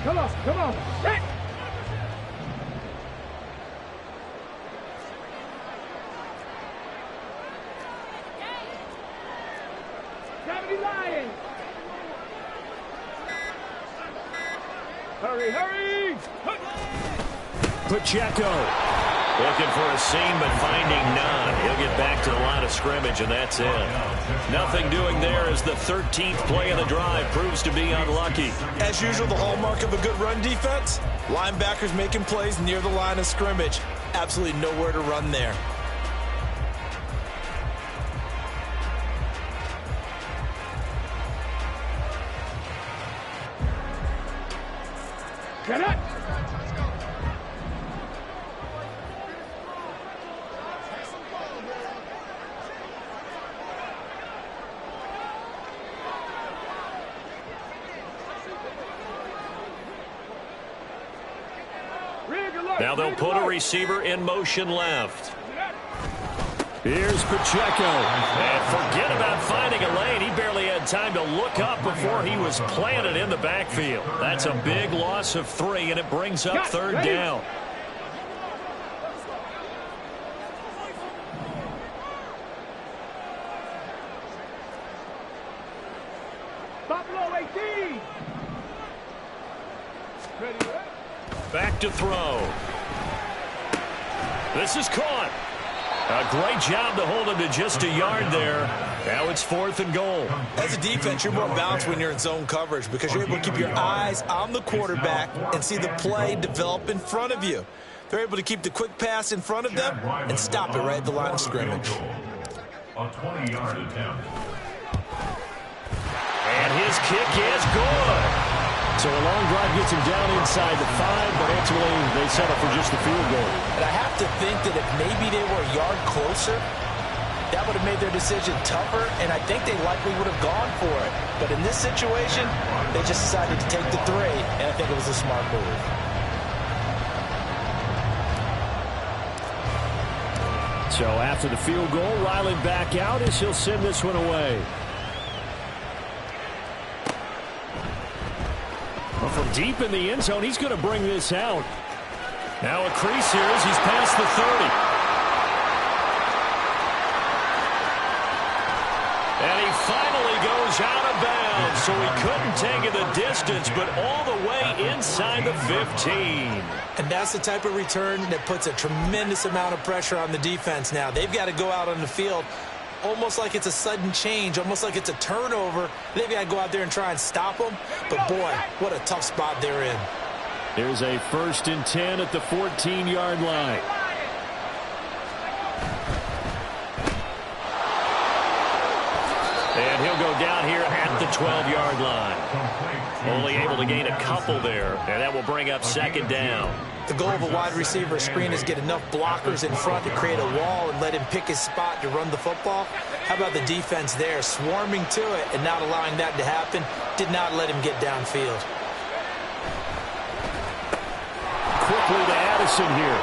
Come on. Hey. Lion. Hurry. Pacheco looking for a seam but finding none. He'll get back to the line of scrimmage, and that's it. Nothing doing there as the 13th play of the drive proves to be unlucky. As usual, the hallmark of a good run defense, linebackers making plays near the line of scrimmage. Absolutely nowhere to run there. Get it! Now they'll put a receiver in motion left. Here's Pacheco. And forget about finding a lane. He barely had time to look up before he was planted in the backfield. That's a big loss of 3, and it brings up third down. Buffalo 18. Back to throw. This is caught. A great job to hold him to just a yard there. Now it's 4th and goal. As a defense, you're more balanced when you're in zone coverage because you're able to keep your eyes on the quarterback and see the play develop in front of you. They're able to keep the quick pass in front of them and stop it right at the line of scrimmage. A 20-yard attempt. And his kick is good. So a long drive gets him down inside the 5, but ultimately they settle for just the field goal. And I have to think that if maybe they were a yard closer, that would have made their decision tougher, and I think they likely would have gone for it. But in this situation, they just decided to take the 3, and I think it was a smart move. So after the field goal, Riley back out as he'll send this one away. Well, from deep in the end zone, he's going to bring this out. Now a crease here as he's past the 30. And he finally goes out of bounds, so he couldn't take it the distance, but all the way inside the 15. And that's the type of return that puts a tremendous amount of pressure on the defense now. They've got to go out on the field almost like it's a sudden change, almost like it's a turnover. They've got to go out there and try and stop them. But, boy, what a tough spot they're in. Here's a 1st and 10 at the 14-yard line. And he'll go down here at the 12-yard line. Only able to gain a couple there, and that will bring up 2nd down. The goal of a wide receiver screen is get enough blockers in front to create a wall and let him pick his spot to run the football. How about the defense there, swarming to it and not allowing that to happen? Did not let him get downfield. Quickly to Addison here.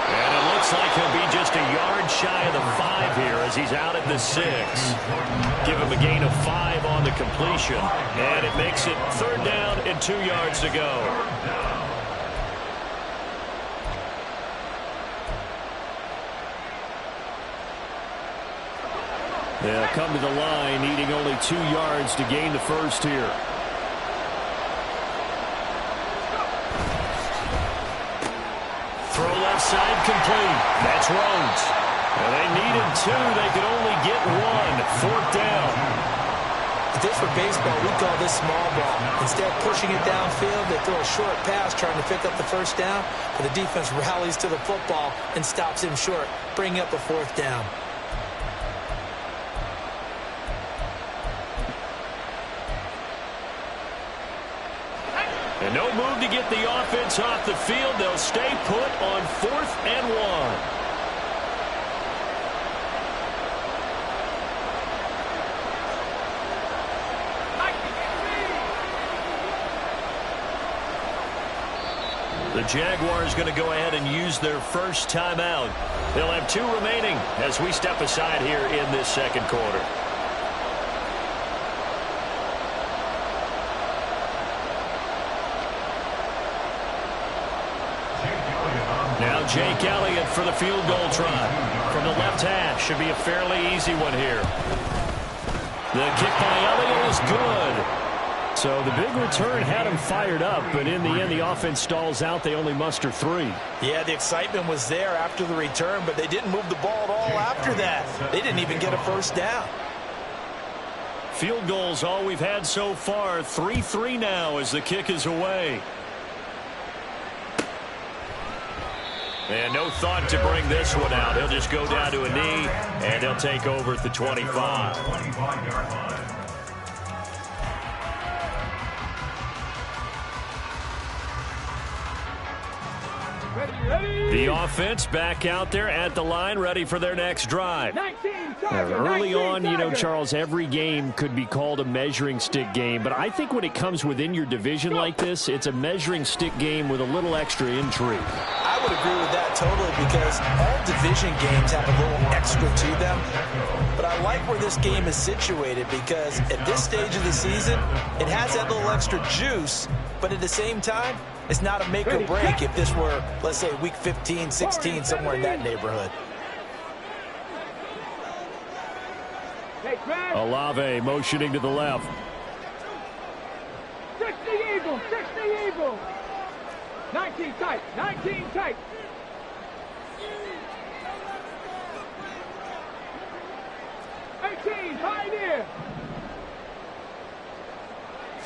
And it looks like he'll be just a yard shy of the 5 here as he's out at the 6. Give him a gain of 5 on the completion. And it makes it 3rd down and 2 yards to go. They'll come to the line, needing only 2 yards to gain the first here. Throw left side complete. That's Rhodes. And they needed 2. They could only get 1. 4th down. If this were baseball, we'd call this small ball. Instead of pushing it downfield, they throw a short pass trying to pick up the 1st down. But the defense rallies to the football and stops him short, bringing up a 4th down. And no move to get the offense off the field. They'll stay put on 4th and 1. The Jaguars going to go ahead and use their first timeout. They'll have 2 remaining as we step aside here in this 2nd quarter. Jake Elliott for the field goal try. From the left hash, should be a fairly easy one here. The kick by Elliott is good. So the big return had him fired up, but in the end, the offense stalls out. They only muster 3. Yeah, the excitement was there after the return, but they didn't move the ball at all after that. They didn't even get a first down. Field goals all we've had so far. 3-3 now as the kick is away. And no thought to bring this one out. He'll just go down to a knee, and they'll take over at the 25. 25-yard line. The offense back out there at the line, ready for their next drive. Early on, you know, Charles, every game could be called a measuring stick game. But I think when it comes within your division like this, it's a measuring stick game with a little extra intrigue. I would agree with that totally, because all division games have a little extra to them. But I like where this game is situated, because at this stage of the season, it has that little extra juice. But at the same time, it's not a make or break if this were, let's say, week 15, 16, somewhere in that neighborhood. Olave motioning to the left. 60 Eagles, 60 Eagles. 19 tight, 19 tight. 18, Pioneer.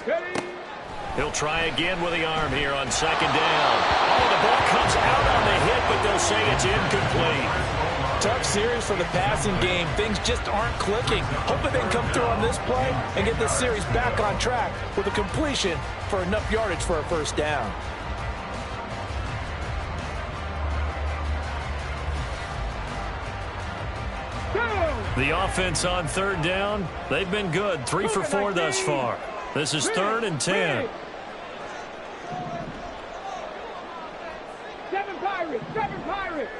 Ready. He'll try again with the arm here on second down. Oh, the ball comes out on the hit, but they'll say it's incomplete. Tough series for the passing game. Things just aren't clicking. Hoping they can come through on this play and get this series back on track with a completion for enough yardage for a first down. The offense on third down, they've been good. 3 for 4 thus far. This is 3rd and 10. 7 Pirates, 7 Pirates.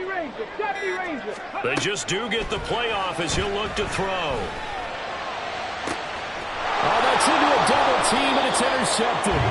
Rangers, 70 Rangers. They just do get the playoff as he'll look to throw. Oh, that's into a double team, and it's intercepted.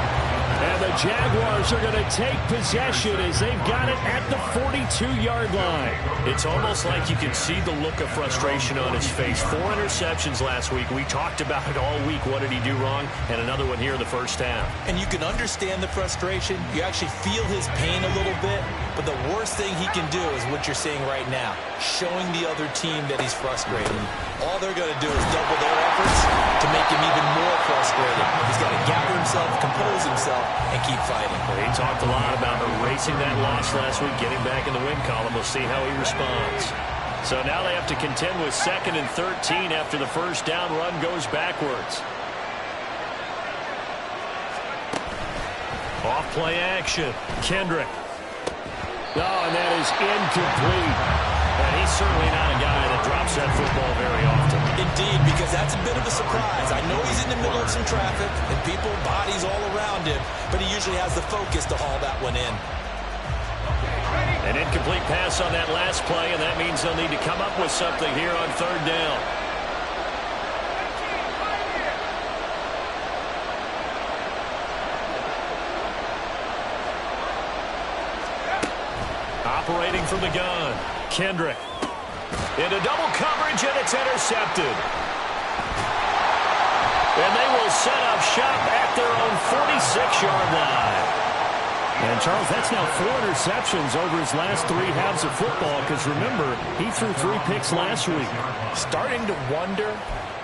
And the Jaguars are going to take possession as they've got it at the 42-yard line. It's almost like you can see the look of frustration on his face. 4 interceptions last week. We talked about it all week. What did he do wrong? And another one here in the first half. And you can understand the frustration. You actually feel his pain a little bit. But the worst thing he can do is what you're seeing right now, showing the other team that he's frustrated. All they're going to do is double their efforts to make him even more frustrated. He's got to gather himself, compose himself, and keep fighting. Well, he talked a lot about erasing that loss last week, getting back in the win column. We'll see how he responds. So now they have to contend with 2nd and 13 after the first down run goes backwards. Off play action. Kendrick. Oh, and that is incomplete. And he's certainly not a guy that drops that football very often. Indeed, because that's a bit of a surprise. I know he's in the middle of some traffic and people, bodies all around him, but he usually has the focus to haul that one in. An incomplete pass on that last play, and that means they'll need to come up with something here on 3rd down. Operating from the gun, Kendrick. Into double coverage, and it's intercepted. And they will set up shop at their own 46-yard line. And, Charles, that's now 4 interceptions over his last 3 halves of football, because, remember, he threw 3 picks last week. Starting to wonder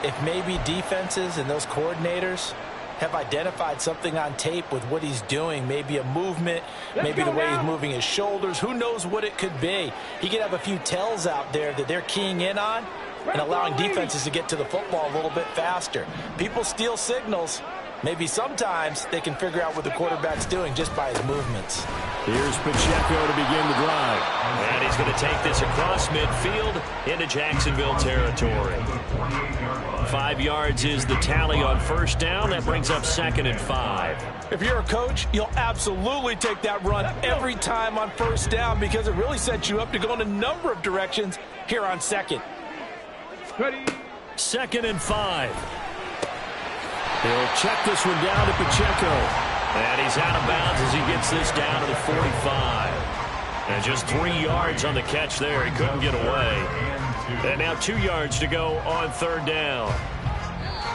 if maybe defenses and those coordinators have identified something on tape with what he's doing. Maybe a movement, maybe the way he's moving his shoulders. Who knows what it could be? He could have a few tells out there that they're keying in on and allowing defenses to get to the football a little bit faster. People steal signals. Maybe sometimes they can figure out what the quarterback's doing just by his movements. Here's Pacheco to begin the drive. And he's going to take this across midfield into Jacksonville territory. 5 yards is the tally on first down. That brings up 2nd and 5. If you're a coach, you'll absolutely take that run every time on first down, because it really sets you up to go in a number of directions here on 2nd. Ready. 2nd and 5. He'll check this one down to Pacheco. And he's out of bounds as he gets this down to the 45. And just 3 yards on the catch there. He couldn't get away. And now 2 yards to go on 3rd down.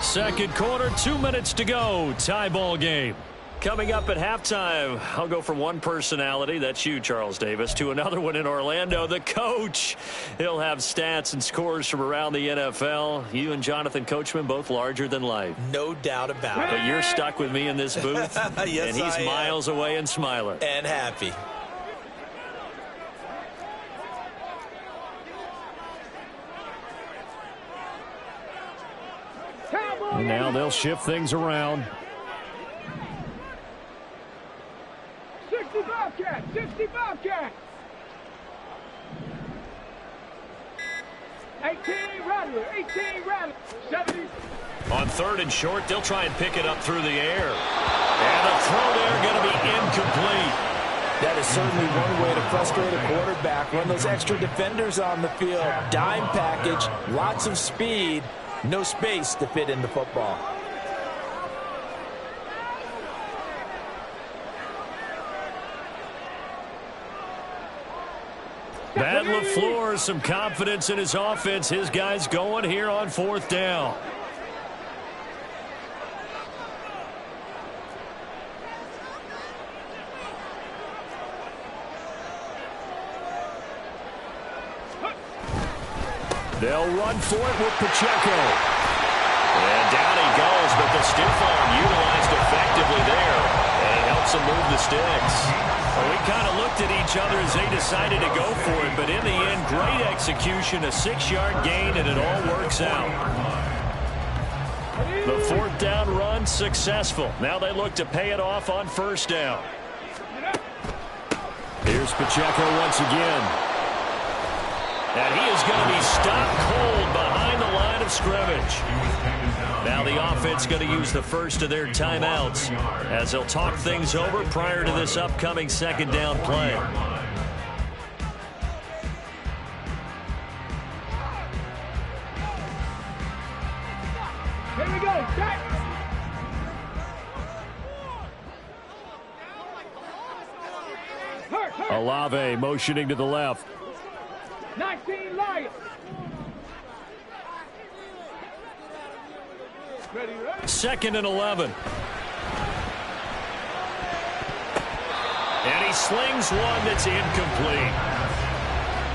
Second quarter, 2 minutes to go. Tie ball game. Coming up at halftime, I'll go from one personality, that's you, Charles Davis, to another one in Orlando, the coach. He'll have stats and scores from around the NFL. You and Jonathan Coachman, both larger than life. No doubt about it. But you're stuck with me in this booth, yes, and he's miles away and smiling. And happy. And now they'll shift things around. 65 cat, 65 cat. 18 Rattler, 18 Rattler, 70. On 3rd and short, they'll try and pick it up through the air. And the throw there going to be incomplete. That is certainly one way to frustrate a quarterback. Run those extra defenders on the field. Dime package, lots of speed, no space to fit in the football. Matt LaFleur, some confidence in his offense. His guys going here on 4th down. They'll run for it with Pacheco. And down he goes, but the stiff arm utilized effectively there. And it helps him move the sticks. Well, we kind of looked at each other as they decided to go for it, but in the end, great execution, a 6-yard gain, and it all works out. The 4th down run successful. Now they look to pay it off on 1st down. Here's Pacheco once again. And he is going to be stopped cold behind the line of scrimmage. Now the offense going to use the first of their timeouts as they'll talk things over prior to this upcoming 2nd down play. Here we go, Jack. Olave motioning to the left. 19 Lions. Ready, ready. 2nd and 11. And he slings one that's incomplete.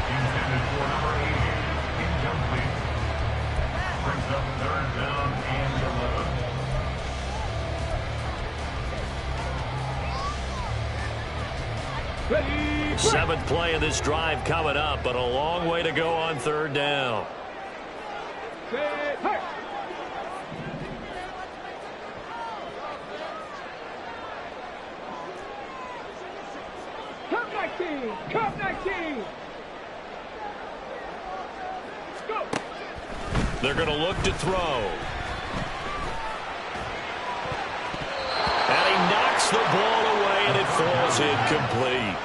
Intended for number 88, incomplete. Brings up 3rd down and 11. Ready. 7th play of this drive coming up, but a long way to go on 3rd down. Set, hey. Cup 19, Cup 19. Go. They're going to look to throw. And he knocks the ball away, and it falls incomplete.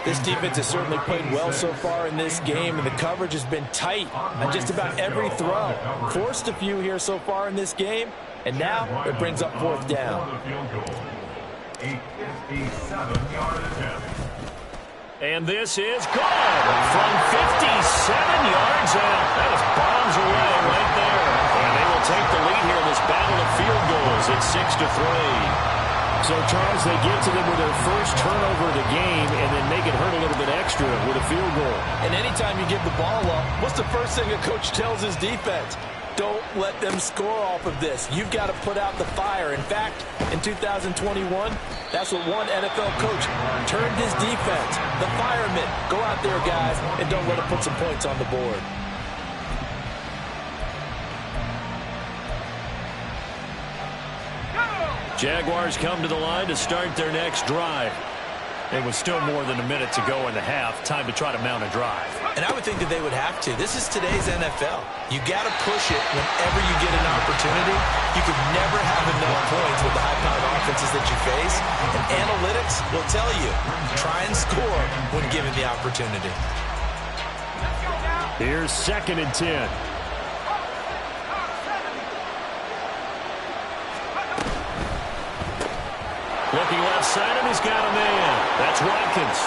This defense has certainly played well so far in this game, and the coverage has been tight on just about every throw. Forced a few here so far in this game, and now it brings up 4th down. A 57-yard attempt. And this is good from 57 yards out. That is bombs away right there. And they will take the lead here in this battle of field goals. It's 6-3. So, Charles, they get to them with their first turnover of the game and then make it hurt a little bit extra with a field goal. And anytime you give the ball up, what's the first thing a coach tells his defense? Don't let them score off of this. You've got to put out the fire. In fact, in 2021, that's what one NFL coach turned his defense. The firemen. Go out there, guys, and don't let them put some points on the board. Jaguars come to the line to start their next drive. It was still more than a minute to go in the half. Time to try to mount a drive. And I would think that they would have to. This is today's NFL. You got to push it whenever you get an opportunity. You can never have enough points with the high-powered offenses that you face. And analytics will tell you, try and score when given the opportunity. Here's 2nd and 10. Looking left side, and he's got a man. That's Watkins.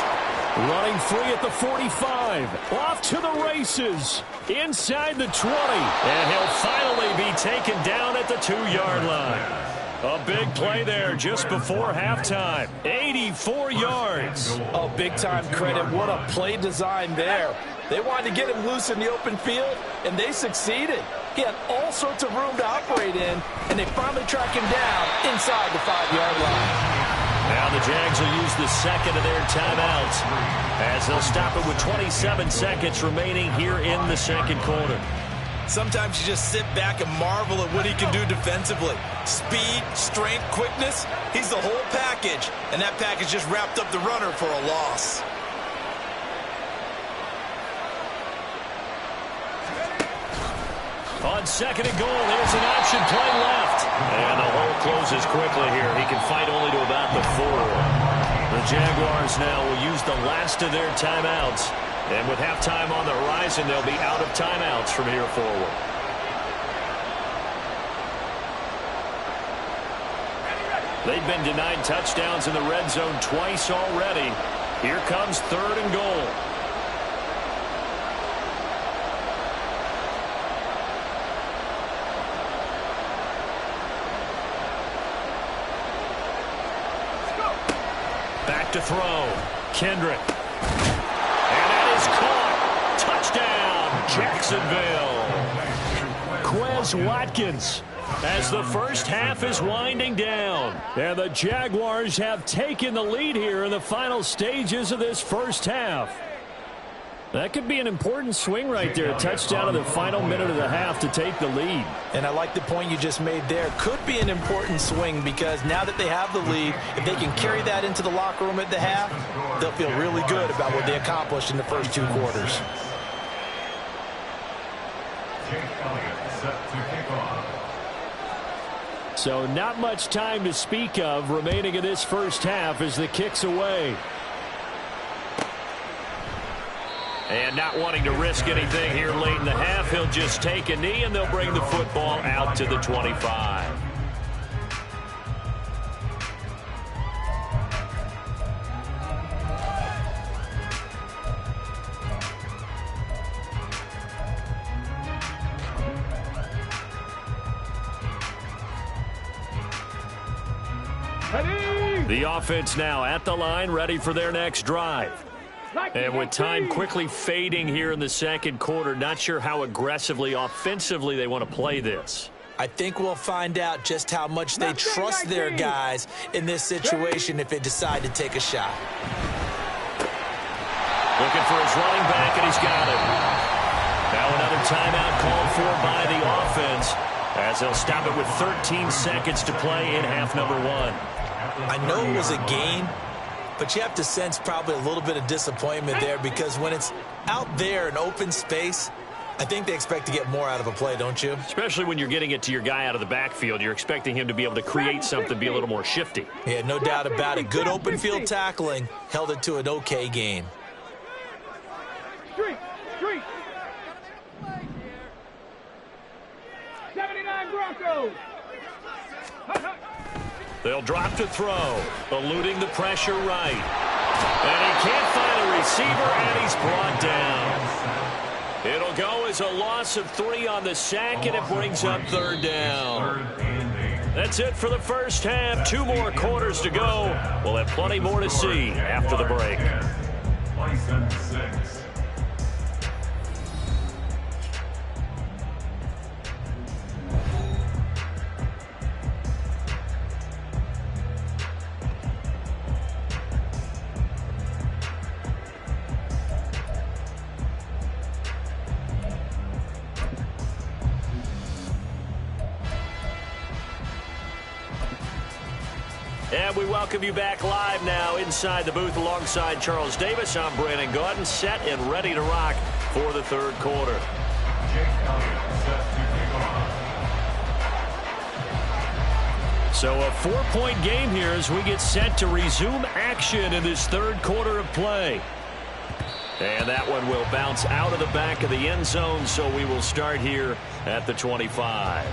Running free at the 45. Off to the races. Inside the 20. And he'll finally be taken down at the 2-yard line. A big play there just before halftime. 84 yards. Oh, big-time credit. What a play design there. They wanted to get him loose in the open field, and they succeeded. He had all sorts of room to operate in, and they finally track him down inside the 5-yard line. Now the Jags will use the second of their timeouts as they'll stop it with 27 seconds remaining here in the second quarter. Sometimes you just sit back and marvel at what he can do defensively. Speed, strength, quickness, he's the whole package. And that package just wrapped up the runner for a loss. On second and goal, there's an option play left. And the hole closes quickly here. He can fight only to about the 4. The Jaguars now will use the last of their timeouts. And with halftime on the horizon, they'll be out of timeouts from here forward. They've been denied touchdowns in the red zone twice already. Here comes third and goal. Back to throw. Kendrick. And that is caught. Touchdown, Jacksonville. Quez Watkins as the first half is winding down. And the Jaguars have taken the lead here in the final stages of this first half. That could be an important swing right there. A touchdown in the final minute of the half to take the lead. And I like the point you just made there. Could be an important swing because now that they have the lead, if they can carry that into the locker room at the half, they'll feel really good about what they accomplished in the first 2 quarters. So not much time to speak of remaining in this first half as the kick's away. And not wanting to risk anything here late in the half, he'll just take a knee and they'll bring the football out to the 25. The offense now at the line, ready for their next drive. And with time quickly fading here in the second quarter, not sure how aggressively, offensively they want to play this. I think we'll find out just how much they trust their guys in this situation if they decide to take a shot. Looking for his running back, and he's got it. Now another timeout called for by the offense as they'll stop it with 13 seconds to play in half number 1. I know it was a gain, but you have to sense probably a little bit of disappointment there because when it's out there in open space, I think they expect to get more out of a play, don't you? Especially when you're getting it to your guy out of the backfield. You're expecting him to be able to create something, be a little more shifty. Yeah, no doubt about it. Good open field tackling held it to an okay gain. Street. 79 Broncos. They'll drop to throw, eluding the pressure right. And he can't find a receiver, and he's brought down. It'll go as a loss of 3 on the sack, and it brings up third down. That's it for the first half. 2 more quarters to go. We'll have plenty more to see after the break. License 6. And we welcome you back live now inside the booth alongside Charles Davis. I'm Brandon Gaudin, set and ready to rock for the third quarter. So a 4-point game here as we get set to resume action in this third quarter of play. And that one will bounce out of the back of the end zone, so we will start here at the 25.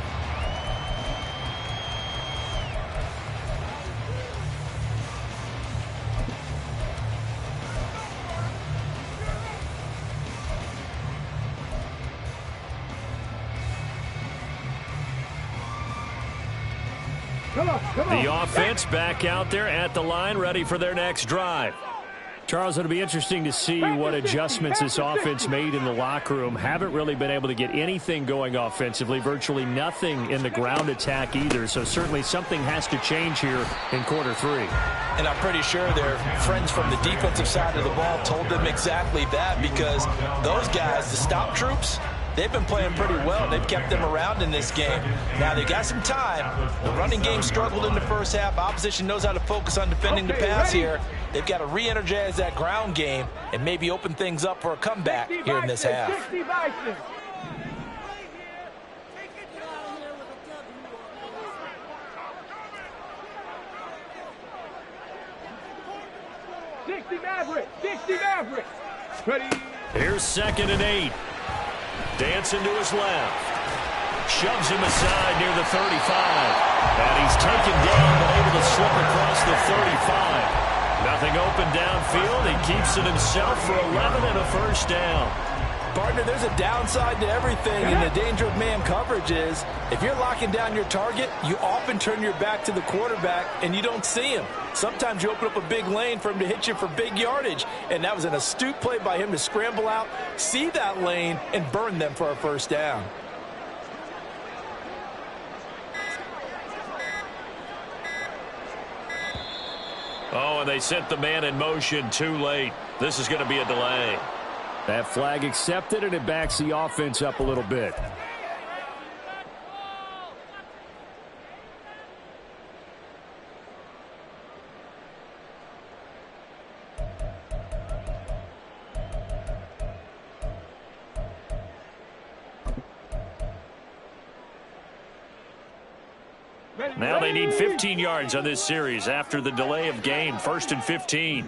The offense back out there at the line, ready for their next drive. Charles, it'll be interesting to see what adjustments this offense made in the locker room. Haven't really been able to get anything going offensively, virtually nothing in the ground attack either. So certainly something has to change here in quarter three. And I'm pretty sure their friends from the defensive side of the ball told them exactly that, because those guys, the stop troops, they've been playing pretty well. They've kept them around in this game. Now, they got some time. The running game struggled in the first half. Opposition knows how to focus on defending the pass here. They've got to re-energize that ground game and maybe open things up for a comeback here in this half. 60 Maverick. 60 Maverick. Ready. Here's 2nd and 8. Dancing to his left. Shoves him aside near the 35. And he's taken down but able to slip across the 35. Nothing open downfield. He keeps it himself for 11 and a first down. Partner, there's a downside to everything, and the danger of man coverage is if you're locking down your target, you often turn your back to the quarterback and you don't see him. Sometimes you open up a big lane for him to hit you for big yardage, and that was an astute play by him to scramble out, see that lane, and burn them for a first down. Oh, and they sent the man in motion too late. This is going to be a delay. That flag accepted, and it backs the offense up a little bit. Now they need 15 yards on this series after the delay of game. 1st and 15.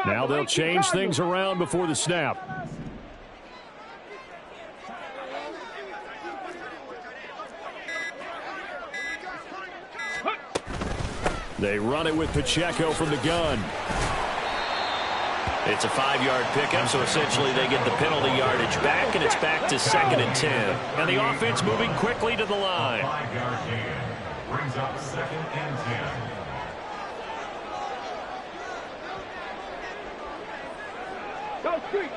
Now they'll change things around before the snap. They run it with Pacheco from the gun. It's a 5-yard pickup, so essentially they get the penalty yardage back, and it's back to 2nd and 10. And the offense moving quickly to the line. 5-yard gain brings up 2nd and 10. Go street.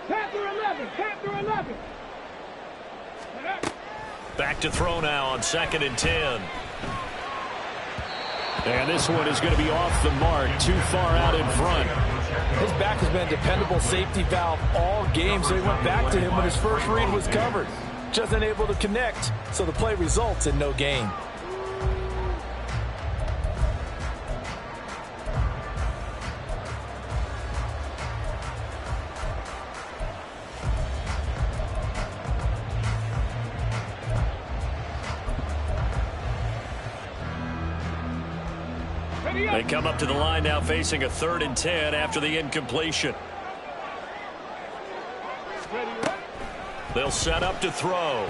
Panther 11. Panther 11. Back to throw now on 2nd and 10. And this one is going to be off the mark, too far out in front. His back has been a dependable safety valve all game, so he went back to him when his first read was covered. Just unable to connect, so the play results in no gain. They come up to the line now facing a 3rd and 10 after the incompletion. They'll set up to throw.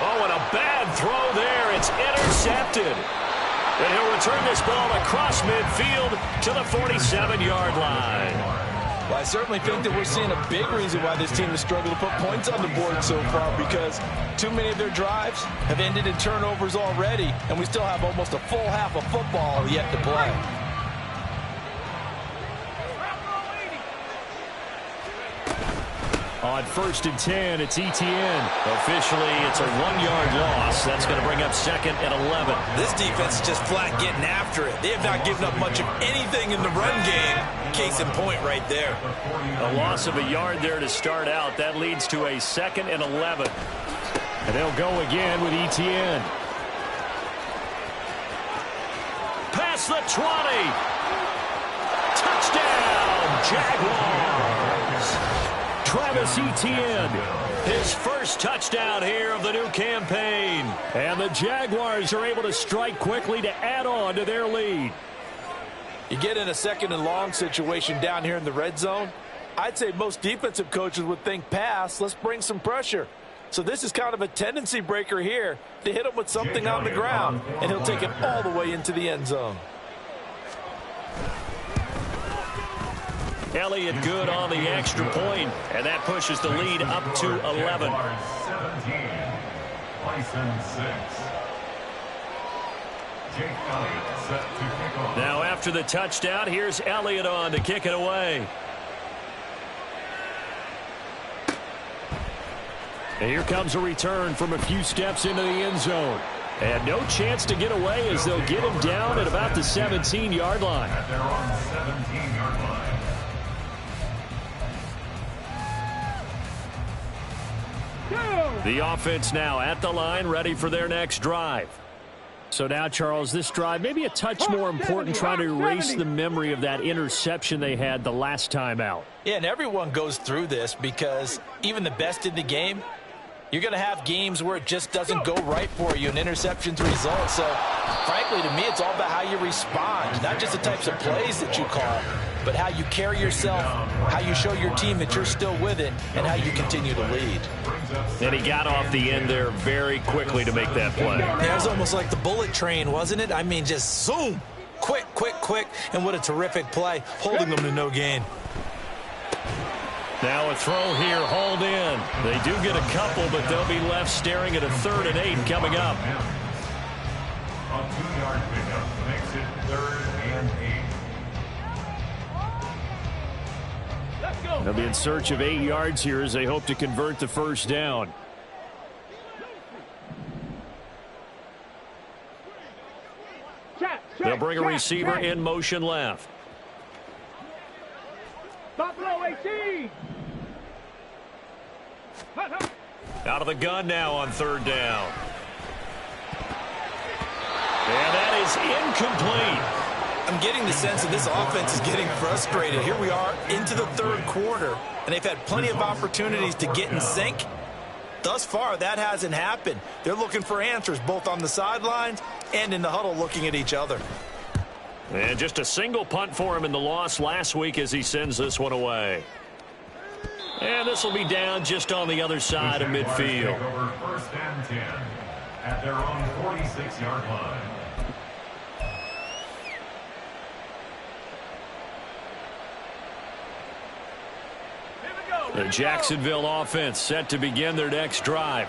Oh, and a bad throw there. It's intercepted. And he'll return this ball across midfield to the 47-yard line. Well, I certainly think that we're seeing a big reason why this team has struggled to put points on the board so far, because too many of their drives have ended in turnovers already, and we still have almost a full half of football yet to play. On 1st and 10, it's ETN. Officially, it's a 1-yard loss. That's going to bring up 2nd and 11. This defense is just flat getting after it. They have not given up much of anything in the run game. Case in point right there. A loss of a yard there to start out. That leads to a 2nd and 11. And they'll go again with ETN. Past the 20. Touchdown, Jaguars. Travis Etienne, his first touchdown here of the new campaign. And the Jaguars are able to strike quickly to add on to their lead. You get in a 2nd and long situation down here in the red zone, I'd say most defensive coaches would think pass, let's bring some pressure. So this is kind of a tendency breaker here to hit him with something on the ground, and he'll take it all the way into the end zone. Elliott good on the extra point, and that pushes the lead up to 11. 17. Bison 6. Jake Elliott set to kick off. Now after the touchdown, here's Elliott on to kick it away. And here comes a return from a few steps into the end zone. And no chance to get away as they'll get him down at about the 17-yard line. At their own 17-yard line. The offense now at the line, ready for their next drive. So now, Charles, this drive maybe a touch more important, trying to erase the memory of that interception they had the last time out. Yeah, and everyone goes through this because even the best in the game, you're going to have games where it just doesn't go right for you, and interceptions result. So, frankly, to me, it's all about how you respond, not just the types of plays that you call, but how you carry yourself, how you show your team that you're still with it, and how you continue to lead. And he got off the end there very quickly to make that play. Yeah, it was almost like the bullet train, wasn't it? I mean, just zoom, quick, and what a terrific play, holding them to no gain. Now a throw here, hauled in. They do get a couple, but they'll be left staring at a 3rd and 8 coming up. A 2-yard pickup makes it 3rd and 8. They'll be in search of 8 yards here as they hope to convert the first down. They'll bring a receiver in motion left. Buffalo 18. Out of the gun now on 3rd down. And that is incomplete. I'm getting the sense that this offense is getting frustrated. Here we are into the 3rd quarter, and they've had plenty of opportunities to get in sync. Thus far, that hasn't happened. They're looking for answers both on the sidelines and in the huddle looking at each other. And just a single punt for him in the loss last week as he sends this one away. And this will be down just on the other side of midfield. Over 1st and 10 at their own 46-yard line. The Jacksonville offense set to begin their next drive.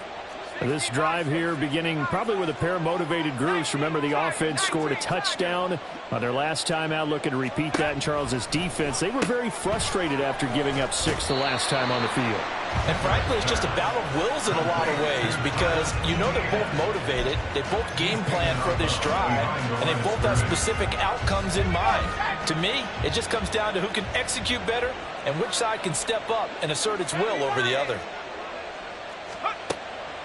This drive here beginning probably with a pair of motivated groups. Remember, the offense scored a touchdown on their last time out, looking to repeat that in Charles's defense. They were very frustrated after giving up 6 the last time on the field. And frankly, it's just a battle of wills in a lot of ways because you know they're both motivated, they both game plan for this drive, and they both have specific outcomes in mind. To me, it just comes down to who can execute better and which side can step up and assert its will over the other.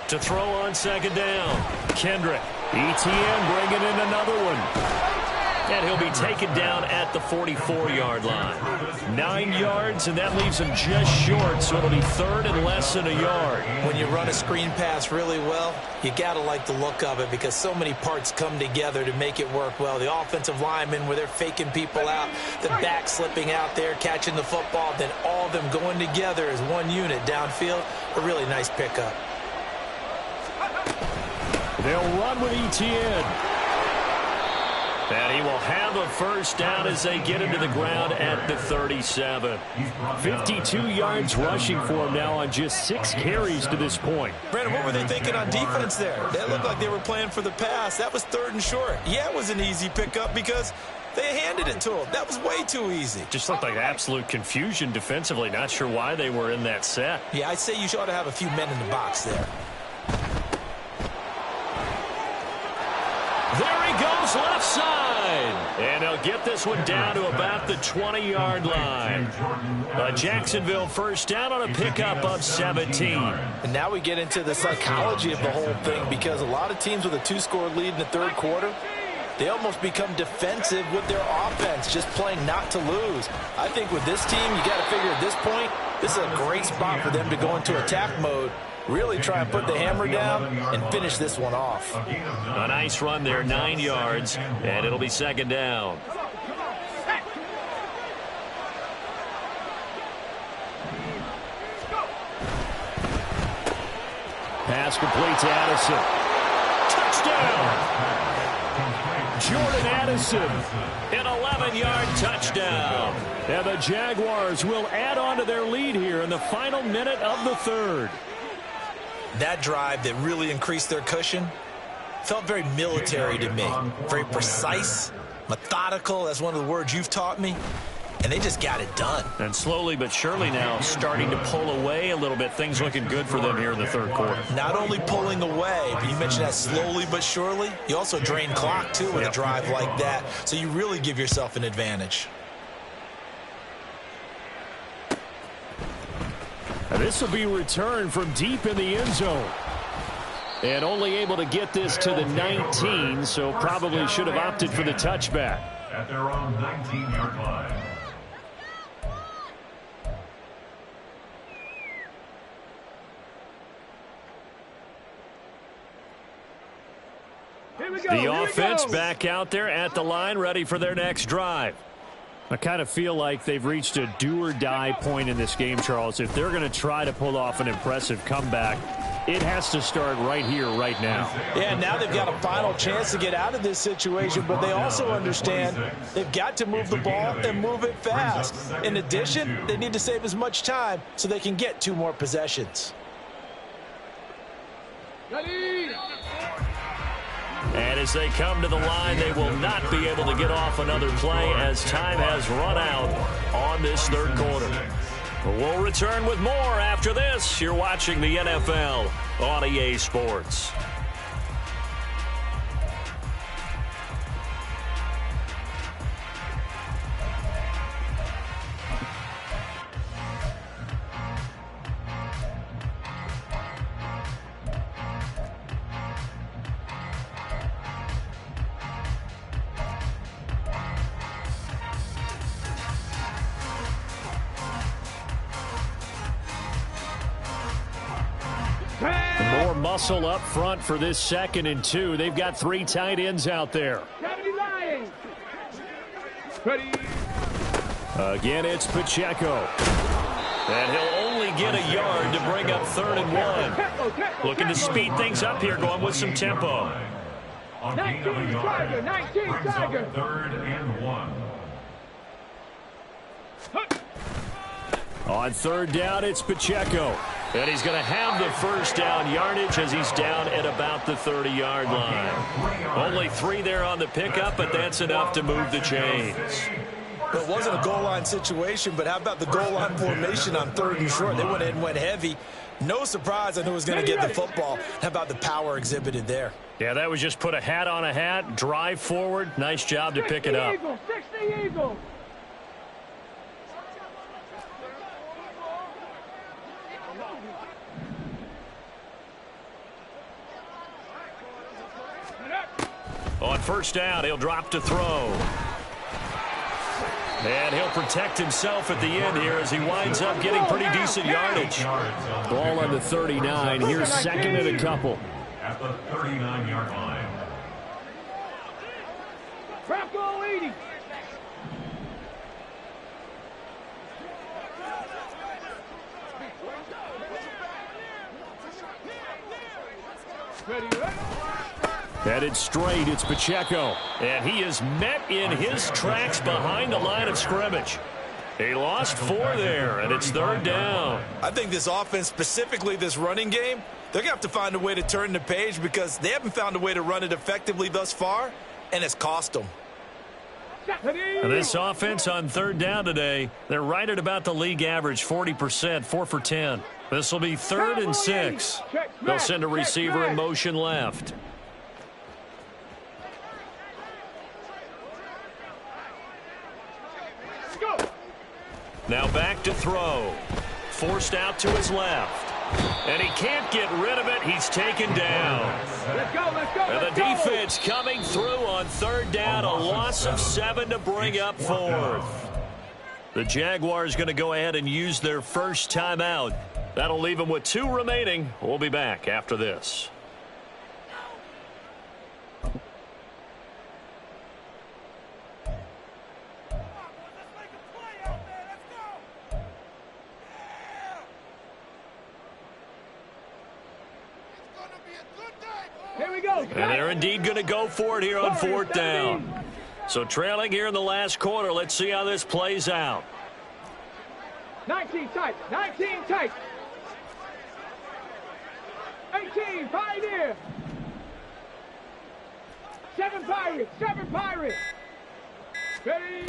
To throw on 2nd down, Kendrick. ETN bringing in another one. And he'll be taken down at the 44-yard line. 9 yards, and that leaves him just short, so it'll be 3rd and less than a yard. When you run a screen pass really well, you got to like the look of it because so many parts come together to make it work well. The offensive linemen, where they're faking people out, the back slipping out there, catching the football, then all of them going together as one unit downfield. A really nice pickup. They'll run with ETN. And he will have a first down as they get into the ground at the 37. 52 yards rushing for him now on just 6 carries to this point. Brandon, what were they thinking on defense there? That looked like they were playing for the pass. That was 3rd and short. Yeah, it was an easy pickup because they handed it to him. That was way too easy. Just looked like absolute confusion defensively. Not sure why they were in that set. Yeah, I'd say you ought to have a few men in the box there. There he goes left side. And they'll get this one down to about the 20-yard line. A Jacksonville first down on a pickup of 17. And now we get into the psychology of the whole thing because a lot of teams with a 2-score lead in the 3rd quarter, they almost become defensive with their offense, just playing not to lose. I think with this team, you got to figure at this point, this is a great spot for them to go into attack mode, really try and put the hammer down and finish this one off. A nice run there, 9 yards, and it'll be 2nd down. Pass complete to Addison. Touchdown! Jordan Addison. An 11-yard touchdown. And the Jaguars will add on to their lead here in the final minute of the third. That drive that really increased their cushion felt very military to me. Very precise, methodical. That's one of the words you've taught me. And they just got it done. And slowly but surely now starting to pull away a little bit. Things looking good for them here in the third quarter. Not only pulling away, but you mentioned that slowly but surely. You also drain clock, too, with a drive like that. So you really give yourself an advantage. And this will be returned from deep in the end zone. And only able to get this to the 19, so probably should have opted for the touchback. At their own 19-yard line. The offense back out there at the line, ready for their next drive. I kind of feel like they've reached a do-or-die point in this game, Charles. If they're going to try to pull off an impressive comeback, it has to start right here, right now. Yeah, now they've got a final chance to get out of this situation, but they also understand they've got to move the ball and move it fast. In addition, they need to save as much time so they can get 2 more possessions. And as they come to the line, they will not be able to get off another play as time has run out on this third quarter. We'll return with more after this. You're watching the NFL on EA Sports. More muscle up front for this 2nd and 2. They've got 3 tight ends out there. Again, it's Pacheco. And he'll only get a yard to bring up 3rd and 1. Looking to speed things up here, going with some tempo. 19 Tiger, 19 Tiger. 3rd and 1. On 3rd down, it's Pacheco. And he's going to have the first down yardage as he's down at about the 30-yard line. Only 3 there on the pickup, but that's enough to move the chains. It wasn't a goal line situation, but how about the goal line formation on 3rd and short? They went in and went heavy. No surprise on who was going to get the football. How about the power exhibited there? Yeah, that was just put a hat on a hat, drive forward. Nice job to pick it up. 60 Eagles. On 1st down, he'll drop to throw. And he'll protect himself at the end here as he winds up getting pretty decent yardage. Ball on the 39. Here's 2nd and a couple. At the 39-yard line. Trap goal 80. Headed straight, it's Pacheco. And he is met in his tracks behind the line of scrimmage. He lost 4 there, and it's 3rd down. I think this offense, specifically this running game, they're going to have to find a way to turn the page because they haven't found a way to run it effectively thus far, and it's cost them. And this offense on 3rd down today, they're right at about the league average, 40%, 4 for 10. This will be 3rd and 6. They'll send a receiver in motion left. Now back to throw. Forced out to his left. And he can't get rid of it. He's taken down. Let's go, let's go, And the defense coming through on 3rd down. A loss of 7 to bring up 4th. The Jaguars going to go ahead and use their first timeout. That'll leave them with 2 remaining. We'll be back after this. Here we go. And they're indeed going to go for it here on fourth down. So trailing here in the last quarter. Let's see how this plays out. 19 tight. 19 tight. 18, Pioneer. 7 Pirates. 7 Pirates. Ready.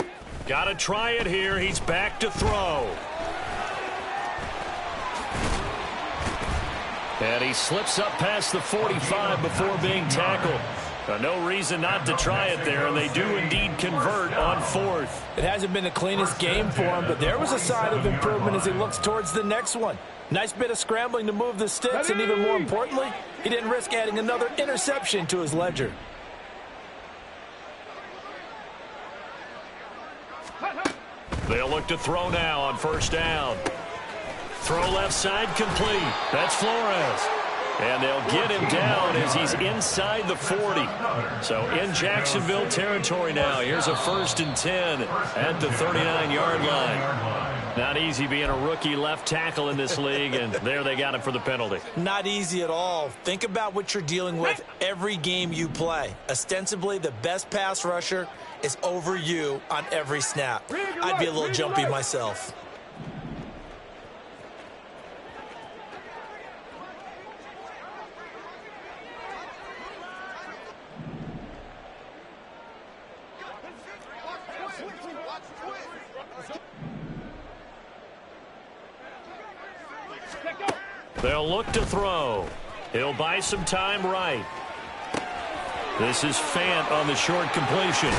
Got to try it here. He's back to throw. And he slips up past the 45 before being tackled. No reason not to try it there, and they do indeed convert on fourth. It hasn't been the cleanest game for him, but there was a sign of improvement as he looks towards the next one. Nice bit of scrambling to move the sticks, and even more importantly, he didn't risk adding another interception to his ledger. They'll look to throw now on first down. Throw left side complete. That's Flores. And they'll get him down as he's inside the 40. So in Jacksonville territory now. Here's a 1st and 10 at the 39-yard line. Not easy being a rookie left tackle in this league, and there they got him for the penalty. Not easy at all. Think about what you're dealing with every game you play. Ostensibly, the best pass rusher is over you on every snap. I'd be a little jumpy myself. They'll look to throw. He'll buy some time right. This is Fant on the short completion.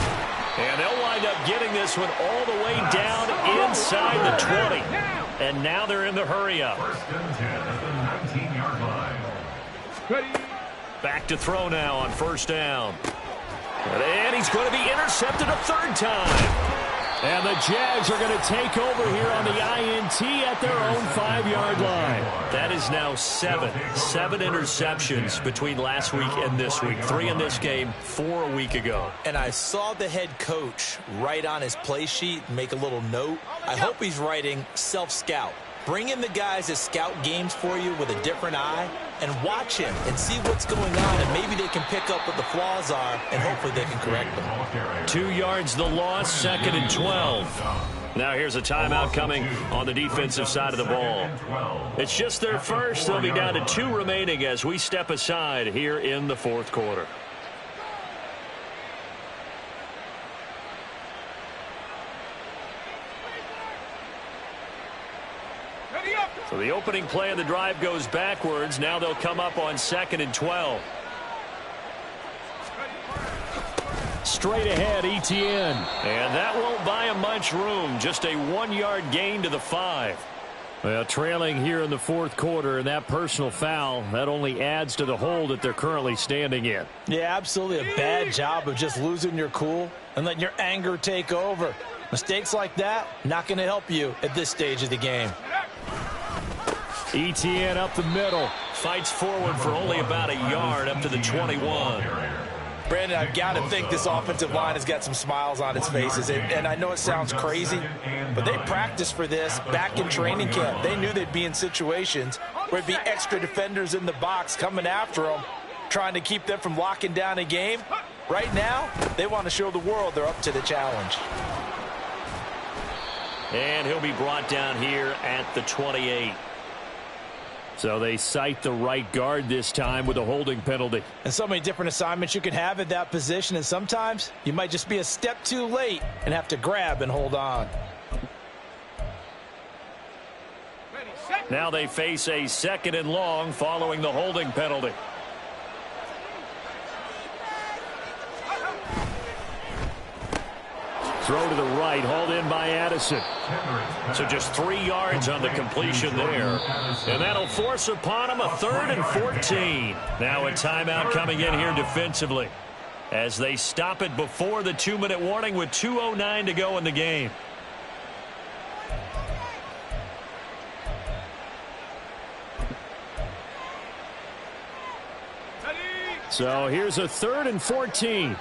And they'll wind up getting this one all the way down inside the 20. And now they're in the hurry-up. 1st and 10 at the 19-yard line. Ready. Back to throw now on first down. And he's going to be intercepted a third time. And the Jags are going to take over here on the INT at their own 5-yard line. That is now 7 interceptions between last week and this week. 3 in this game, 4 a week ago. And I saw the head coach write on his play sheet, make a little note. I hope he's writing self-scout. Bring in the guys that scout games for you with a different eye and watch him and see what's going on, and maybe they can pick up what the flaws are, and hopefully they can correct them. 2 yards the loss, 2nd and 12. Now here's a timeout coming on the defensive side of the ball. It's just their first. They'll be down to 2 remaining as we step aside here in the fourth quarter. So the opening play of the drive goes backwards. Now they'll come up on 2nd and 12. Straight ahead, Etienne. And that won't buy him much room. Just a 1-yard gain to the 5. Well, trailing here in the fourth quarter, and that personal foul, that only adds to the hole that they're currently standing in. Yeah, absolutely a bad job of just losing your cool and letting your anger take over. Mistakes like that, not going to help you at this stage of the game. Etienne up the middle. Fights forward for only about a yard up to the 21. Brandon, I've got to think this offensive line has got some smiles on its faces. And I know it sounds crazy, but they practiced for this back in training camp. They knew they'd be in situations where there'd be extra defenders in the box coming after them, trying to keep them from locking down a game. Right now, they want to show the world they're up to the challenge. And he'll be brought down here at the 28. So they cite the right guard this time with a holding penalty. And so many different assignments you can have at that position, and sometimes you might just be a step too late and have to grab and hold on. Now they face a 2nd and long following the holding penalty. Throw to the right, hauled in by Addison. So just 3 yards on the completion there. And that'll force upon him a 3rd and 14. Now a timeout coming in here defensively as they stop it before the 2-minute warning with 2:09 to go in the game. So here's a 3rd and 14.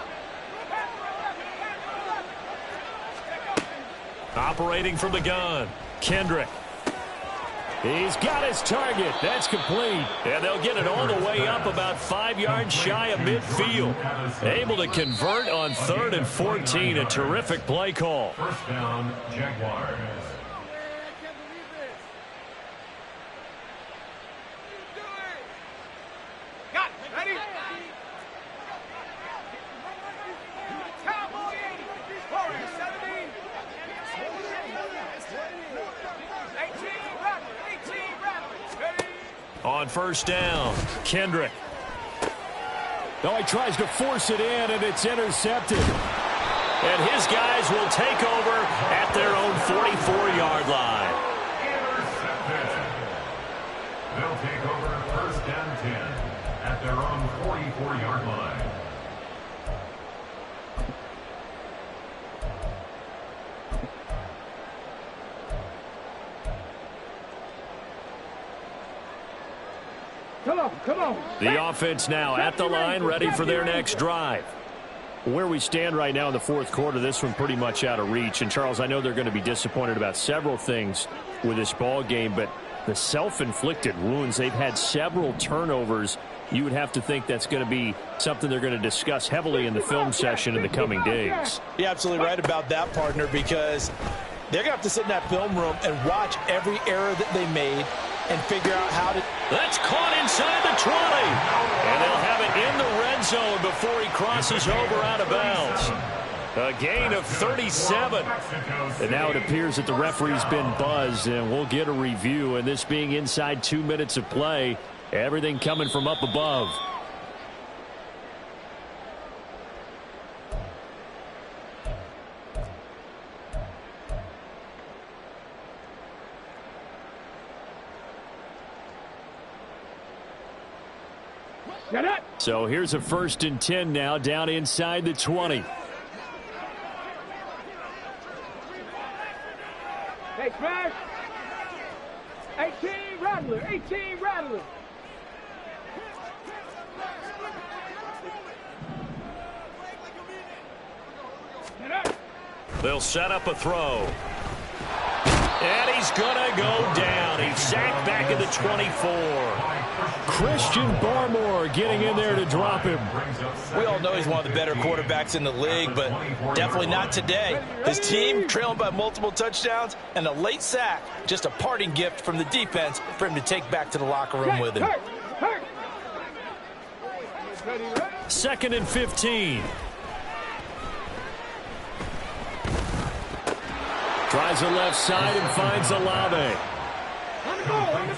Operating from the gun, Kendrick. He's got his target. That's complete. And they'll get it all the way up about 5 yards shy of midfield. Able to convert on 3rd and 14. A terrific play call. First down, Jaguars. Got it. Ready? Cowboy 80. Warrior 17. 18 Rattler. Ready? On first down, Kendrick. Oh, he tries to force it in, and it's intercepted. And his guys will take over at their own 44-yard line. Intercepted. They'll take over first and 10 at their own 44-yard line. Come on. The offense now at the line, ready for their next drive. Where we stand right now in the fourth quarter, this one pretty much out of reach. And, Charles, I know they're going to be disappointed about several things with this ball game, but the self-inflicted wounds, they've had several turnovers. You would have to think that's going to be something they're going to discuss heavily in the film session in the coming days. You're absolutely right about that, partner, because they're going to have to sit in that film room and watch every error that they made and figure out how to... That's caught inside the 20. And they'll have it in the red zone before he crosses over out of bounds. A gain of 37. And now it appears that the referee's been buzzed, and we'll get a review. And this being inside 2 minutes of play, everything coming from up above. So here's a 1st and 10 now, down inside the 20. Hey, Crash. 18 Rattler. 18 Rattler. They'll set up a throw. And he's going to go down. He's sacked back at the 24. Christian Barmore getting in there to drop him. We all know he's one of the better quarterbacks in the league, but definitely not today. His team trailing by multiple touchdowns and a late sack, just a parting gift from the defense for him to take back to the locker room with him. 2nd and 15. Tries the left side and finds Olave.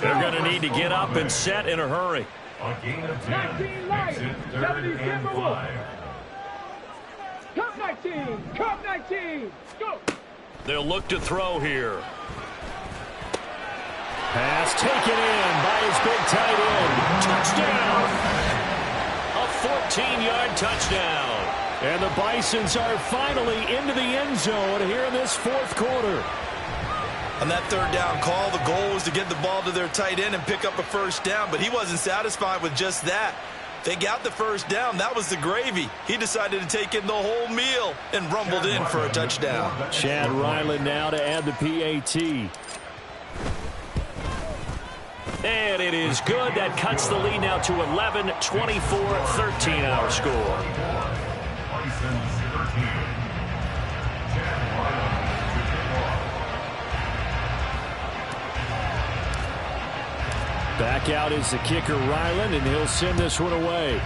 They're going to need to get up and set in a hurry. A gain of 10 19 makes light. it 3rd and 5. Cup 19. Cup 19. Go. They'll look to throw here. Pass taken in by his big tight Touchdown. A end. 14-yard touchdown. And the Bisons are finally into the end zone here in this fourth quarter. On that 3rd down call, the goal was to get the ball to their tight end and pick up a 1st down, but he wasn't satisfied with just that. They got the 1st down. That was the gravy. He decided to take in the whole meal and rumbled in for a touchdown. Chad Ryland now to add the PAT. And it is good. That cuts the lead now to 11, 24, 13 our score. Back out is the kicker, Ryland, and he'll send this one away.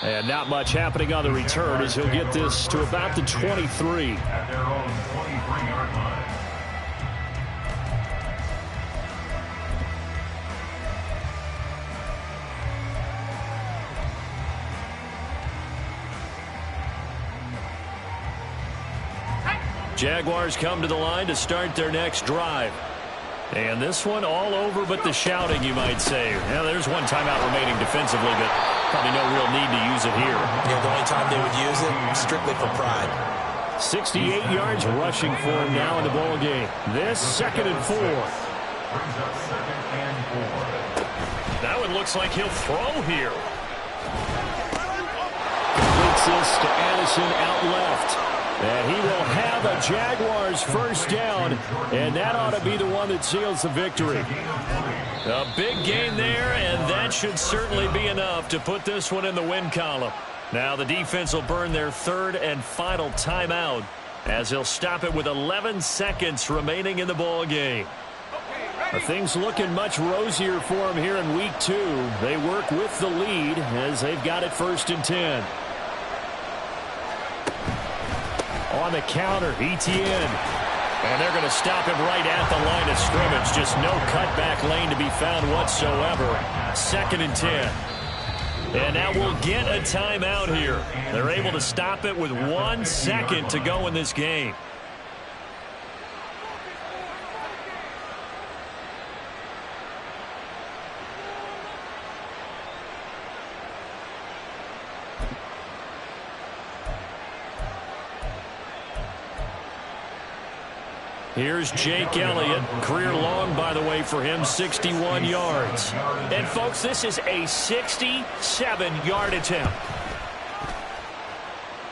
And not much happening on the return as he'll get this to about the 23. At their own 23-yard line. Jaguars come to the line to start their next drive. And this one all over but the shouting, you might say. Now, there's one timeout remaining defensively, but probably no real need to use it here. Yeah, the only time they would use it, strictly for pride. 68 yards rushing for him now in the ball game. This 2nd and 4. Brings up 2nd and 4. That one looks like he'll throw here. Completes this to Addison out left. And he will the Jaguars first down, and that ought to be the one that seals the victory. A big gain there, and that should certainly be enough to put this one in the win column. Now the defense will burn their third and final timeout as they'll stop it with 11 seconds remaining in the ball game. Things looking much rosier for them here in week 2. They work with the lead as they've got it 1st and 10. On the counter, Etienne. And they're going to stop him right at the line of scrimmage. Just no cutback lane to be found whatsoever. 2nd and 10. And now we'll get a timeout here. They're able to stop it with 1 second to go in this game. Here's Jake Elliott. Career long, by the way, for him, 61 yards. And, folks, this is a 67-yard attempt.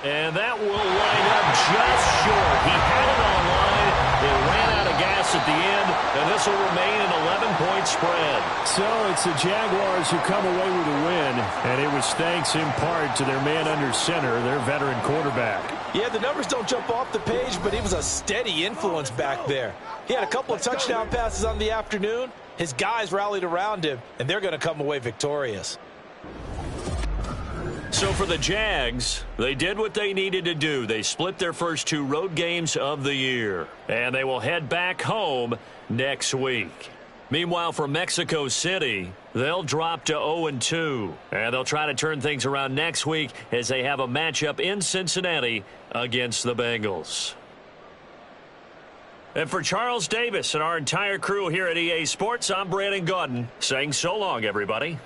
And that will line up just short. He had it on line. It ran out of gas at the end, and this will remain an 11-point spread. So it's the Jaguars who come away with a win, and it was thanks in part to their man under center, their veteran quarterback. Yeah, the numbers don't jump off the page, but he was a steady influence back there. He had a couple of touchdown passes on the afternoon. His guys rallied around him, and they're going to come away victorious. So for the Jags, they did what they needed to do. They split their first 2 road games of the year, and they will head back home next week. Meanwhile, for Mexico City, they'll drop to 0-2, and they'll try to turn things around next week as they have a matchup in Cincinnati against the Bengals. And for Charles Davis and our entire crew here at EA Sports, I'm Brandon Gaudin saying so long, everybody.